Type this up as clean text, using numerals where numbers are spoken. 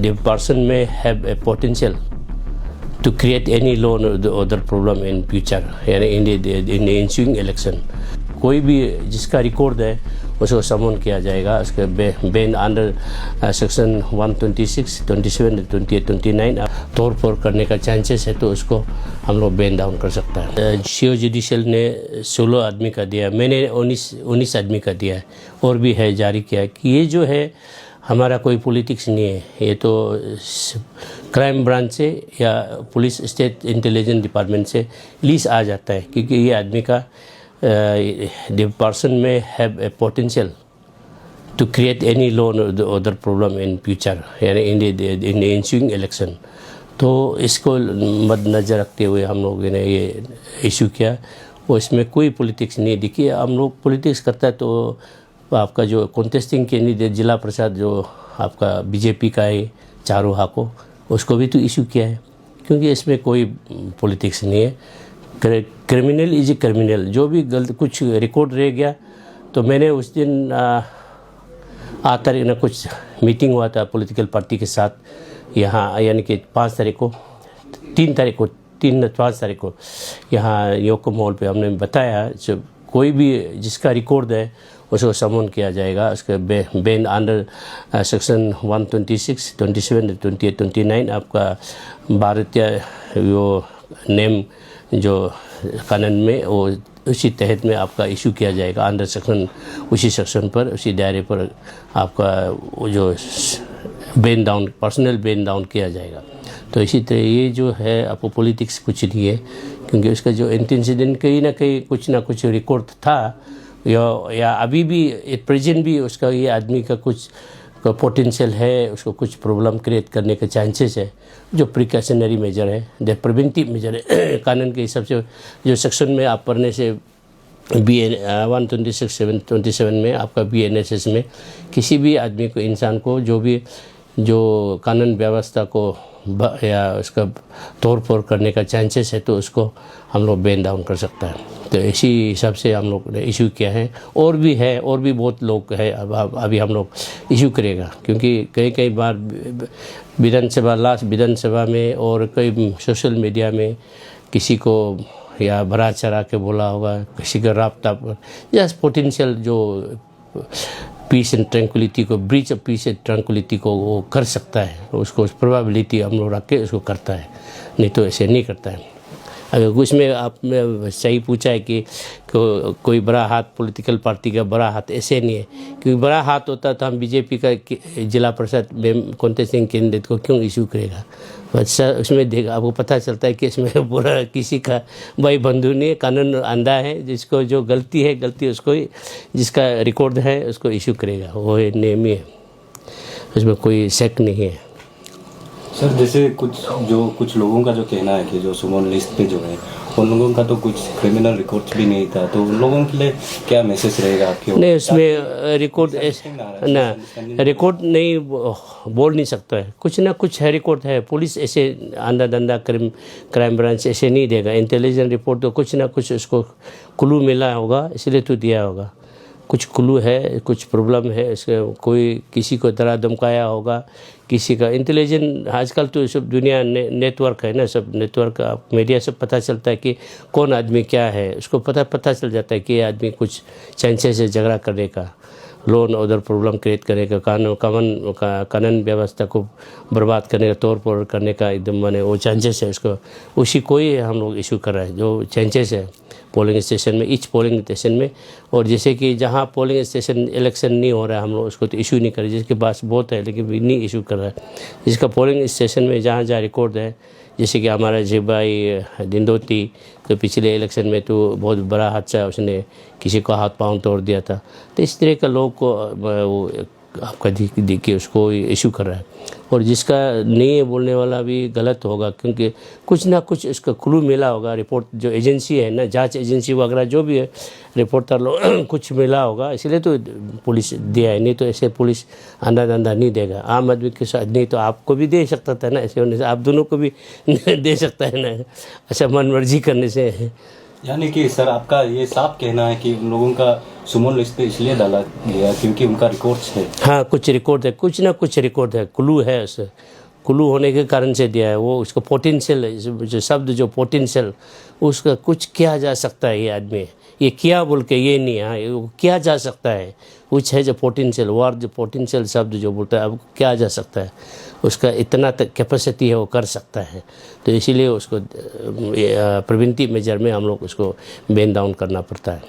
The person may have a potential to create any law or the other problem in future, in the ensuing election. कोई भी जिसका record है उसको समन किया जाएगा, उसके बैन अंडर सेक्शन 126, 27, 28, 29 तौर पर करने का चांसेस है, तो उसको हम लोग बैन डाउन कर सकता है। शियो जुडिशियल ने 16 आदमी का दिया, मैंने 19 आदमी का दिया है, और भी है जारी किया कि ये जो है हमारा कोई पॉलिटिक्स नहीं है, ये तो क्राइम ब्रांच से या पुलिस स्टेट इंटेलिजेंस डिपार्टमेंट से लीज आ जाता है, क्योंकि ये आदमी का the person may have a potential to create any law or the other problem in future, in the ensuing election. तो इसको मद्देनज़र रखते हुए हम लोगों ने ये इशू किया, और इसमें कोई पॉलिटिक्स नहीं दिखी। हम लोग पॉलिटिक्स करता है तो आपका जो कॉन्टेस्टिंग कैंडिडेट जिला प्रसाद जो आपका बीजेपी का है चारू हाको, उसको भी तो इशू किया है, क्योंकि इसमें कोई पॉलिटिक्स नहीं है। क्रिमिनल इज ए क्रिमिनल, जो भी गलत कुछ रिकॉर्ड रह गया, तो मैंने उस दिन 8 तारीख ना कुछ मीटिंग हुआ था पॉलिटिकल पार्टी के साथ यहाँ, यानी कि 5 तारीख को 5 तारीख को यहाँ योको मॉल पे हमने बताया जब कोई भी जिसका रिकॉर्ड है उसको समन किया जाएगा, उसके बैन अंडर सेक्शन 126, 27, 28, 29 आपका भारतीय वो नेम जो कानून में वो उसी तहत में आपका इशू किया जाएगा, अंडर सेक्शन उसी सेक्शन पर उसी दायरे पर आपका वो जो ban down personal ban down किया जाएगा। तो इसी तरह ये जो है आपको पॉलिटिक्स कुछ नहीं है, क्योंकि उसका जो इंसिडेंट कहीं ना कुछ रिकॉर्ड था, या अभी भी प्रेजेंट भी उसका ये आदमी का कुछ पोटेंशियल है, उसको कुछ प्रॉब्लम क्रिएट करने के चांसेस है, जो प्रिकॉशनरी मेजर है, द प्रिवेंटिव मेजर है। कानून के हिसाब से जो सेक्शन में आप पढ़ने से BN 126/27 में आपका BNSS में किसी भी आदमी को इंसान को जो कानून व्यवस्था को या उसका तौर पर करने का चांसेस है, तो उसको हम लोग बैन डाउन कर सकता है। तो इसी हिसाब से हम लोग ने इशू किया है, और भी बहुत लोग है अभी हम लोग इशू करेगा, क्योंकि कई बार विधानसभा में और कई सोशल मीडिया में किसी को या भरा चढ़ा के बोला होगा, किसी का राब्ता पर या पोटेंशियल जो पीस एंड ट्रैंक्विलिटी को, breach of peace and tranquillity को वो कर सकता है, उसको प्रोबेबिलिटी हम लोग रख के उसको करता है, नहीं तो ऐसे नहीं करता है। अगर कुछ में आपने सही पूछा है कि कोई बड़ा हाथ पॉलिटिकल पार्टी का बड़ा हाथ, ऐसे नहीं है, क्योंकि बड़ा हाथ होता तो हम बीजेपी का जिला परिषद में कॉन्टेस्टिंग कैंडिडेट को क्यों इशू करेगा। अच्छा, उसमें देखा आपको पता चलता है कि इसमें बुरा किसी का भाई बंधु नहीं है, कानून अंधा है, जिसको जो गलती उसको ही, जिसका रिकॉर्ड है उसको इशू करेगा, वो नेम ही है, उसमें कोई शक नहीं है। सर, जैसे कुछ लोगों का जो कहना है कि जो सुमन लिस्ट पे जो है उन लोगों का तो कुछ क्रिमिनल रिकॉर्ड भी नहीं था, तो उन लोगों के लिए क्या मैसेज रहेगा आपके? नहीं, उसमें रिकॉर्ड रिकॉर्ड नहीं बोल नहीं सकता है, कुछ ना कुछ है रिकॉर्ड है। पुलिस ऐसे अंधा धंधा क्राइम ब्रांच ऐसे नहीं देगा, इंटेलिजेंस रिपोर्ट तो कुछ ना कुछ उसको क्लू मिला होगा, इसलिए तो दिया होगा। कुछ क्लू है, कुछ प्रॉब्लम है, इसके कोई किसी को डरा धमकाया होगा, किसी का इंटेलिजेंस। आजकल तो सब दुनिया नेटवर्क है ना, सब नेटवर्क मीडिया सब पता चलता है कि कौन आदमी क्या है, उसको पता चल जाता है कि ये आदमी कुछ चांसेस है झगड़ा करने का, law and order problem create करने का, कानून व्यवस्था को बर्बाद करने का, तौर पर करने का एकदम माने वो चांसेस है, उसको उसी को ही हम लोग इशू कर रहे हैं, जो चांसेस है पोलिंग स्टेशन में, ईच पोलिंग स्टेशन में। और जैसे कि जहाँ पोलिंग स्टेशन इलेक्शन नहीं हो रहा है, हम लोग उसको तो इशू नहीं कर रहे, जिसके पास बहुत है लेकिन नहीं इशू कर रहा है, जिसका पोलिंग स्टेशन में जहाँ रिकॉर्ड है, जैसे कि हमारा भाई दिंदोती, तो पिछले इलेक्शन में तो बहुत बड़ा हादसा, उसने किसी को हाथ पाँव तोड़ दिया था। तो इस तरह का लोग को वो आपका दिख के उसको इशू कर रहा है, और जिसका नहीं है बोलने वाला भी गलत होगा, क्योंकि कुछ ना कुछ उसका क्लू मिला होगा। रिपोर्ट जो एजेंसी है ना, जांच एजेंसी वगैरह जो भी है, रिपोर्टर लोग कुछ मिला होगा, इसलिए तो पुलिस दिया है, नहीं तो ऐसे पुलिस अंधा धंधा नहीं देगा। आम आदमी के साथ नहीं तो आपको भी दे सकता था ना, ऐसे होने से आप दोनों को भी दे सकता है ना, अच्छा मन मर्जी करने से यानी कि सर आपका ये साफ कहना है कि उन लोगों का सुमन लिस्ट पे इसलिए डाला गया क्योंकि उनका रिकॉर्ड्स है। हाँ, कुछ रिकॉर्ड है, कुछ ना कुछ रिकॉर्ड है, क्लू है उसे, क्लू होने के कारण से दिया है वो। उसको पोटेंशियल जो शब्द जो पोटेंशियल, उसका कुछ किया जा सकता है, ये आदमी ये किया बोल के ये नहीं, हाँ वो किया जा सकता है, कुछ है जो पोटेंशियल वार, जो पोटेंशियल शब्द जो बोलता है अब किया जा सकता है, उसका इतना तक कैपेसिटी है वो कर सकता है। तो इसीलिए उसको प्रिवेंटिव मेजर में हम लोग उसको बैन डाउन करना पड़ता है।